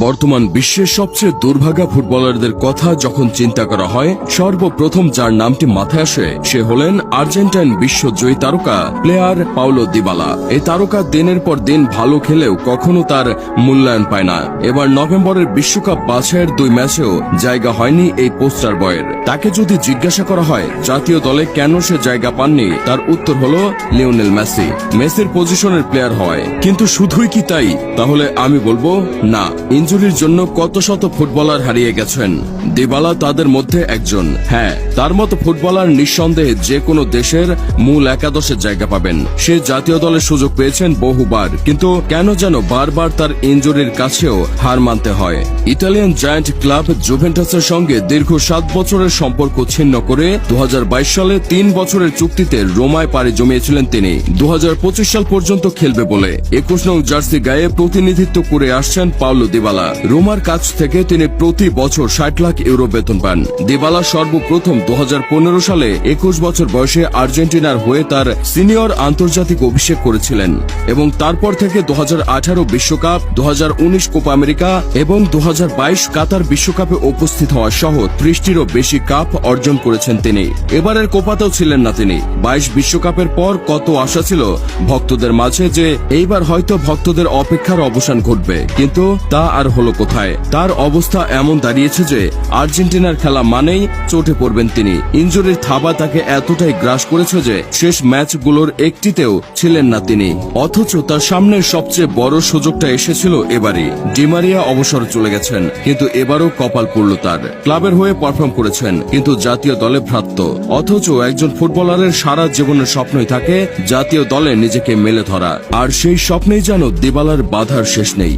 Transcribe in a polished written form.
বর্তমান বিশ্বের সবচেয়ে দুর্ভাগা ফুটবলারদের কথা যখন চিন্তা করা হয়, সর্বপ্রথম যার নামটি মাথায় আসে সে হলেন আর্জেন্টাইন বিশ্বজয়ী তারকা প্লেয়ার পাওলো দিবালা। এই তারকা দিনের পর দিন ভালো খেলেও কখনো তার মূল্যায়ন পায় না। এবার নভেম্বরের বিশ্বকাপ বাছাইয়ের 2 ম্যাচেও জায়গা হয়নি এই পোস্টার বয়ের। তাকে যদি জিজ্ঞাসা করা হয় জাতীয় দলে কেন সে জায়গা পাননি, তার উত্তর হলো লিওনেল মেসি। মেসির পজিশনের প্লেয়ার হয়, কিন্তু শুধুই কি তাই? তাহলে আমি বলবো না। ইনজুরির জন্য কত শত ফুটবলার হারিয়ে গেছেন, দিবালা তাদের মধ্যে একজন। হ্যাঁ, তার মতো ফুটবলার নিঃসন্দেহে যে কোনো দেশের মূল একাদশে জায়গা পাবেন। সে জাতীয় দলের সুযোগ পেয়েছেন বহুবার, কিন্তু কেন যেন বারবার তার ইনজুরির কাছেও হার মানতে হয়। ইতালিয়ান জায়ান্ট ক্লাব জুভেন্টাসের সঙ্গে দীর্ঘ 7 বছরের সম্পর্ক ছিন্ন করে 2022 সালে 3 বছরের চুক্তিতে রোমায় পাড়ি জমিয়েছিলেন তিনি। 2025 সাল পর্যন্ত খেলবে বলে 21 নং জার্সি গায়ে প্রতিনিধিত্ব করে আসছেন পাওলো দিবালা। রোমার কাছ থেকে তিনি প্রতি বছর 60 লাখ ইউরো বেতন পান। দিবালা সর্বপ্রথম 2015 সালে 21 বছর বয়সে আর্জেন্টিনার হয়ে তার সিনিয়র আন্তর্জাতিক অভিষেক করেছিলেন এবং তারপর থেকে 2018 বিশ্বকাপ, 2019 কোপা আমেরিকা এবং 2022 কাতার বিশ্বকাপে উপস্থিত হওয়া সহ 30টিরও বেশি কাপ অর্জন করেছেন তিনি। এবারের কোপাতেও ছিলেন না তিনি। 22 বিশ্বকাপের পর কত আশা ছিল ভক্তদের মাঝে যে এইবার হয়তো ভক্তদের অপেক্ষার অবসান ঘটবে, কিন্তু তা আর হলো কোথায়। তার অবস্থা এমন দাঁড়িয়েছে যে আর্জেন্টিনার খেলা মানেই চোটে পড়বেন তিনি। ইনজুরির থাবা তাকে এতটাই গ্রাস করেছে যে শেষ ম্যাচগুলোর একটিতেও ছিলেন না তিনি। অথচ তার সামনে সবচেয়ে বড় সুযোগটা এসেছিল এবারই। ডি মারিয়া অবসর চলে গেছেন, কিন্তু এবারও কপাল পুড়ল তার। ক্লাবের হয়ে পারফর্ম করেছেন, কিন্তু জাতীয় দলে ভ্রাত্য। অথচ একজন ফুটবলারের সারা জীবনের স্বপ্নই থাকে জাতীয় দলে নিজেকে মেলে ধরা, আর সেই স্বপ্নেই যেন দিবালার বাধার শেষ নেই।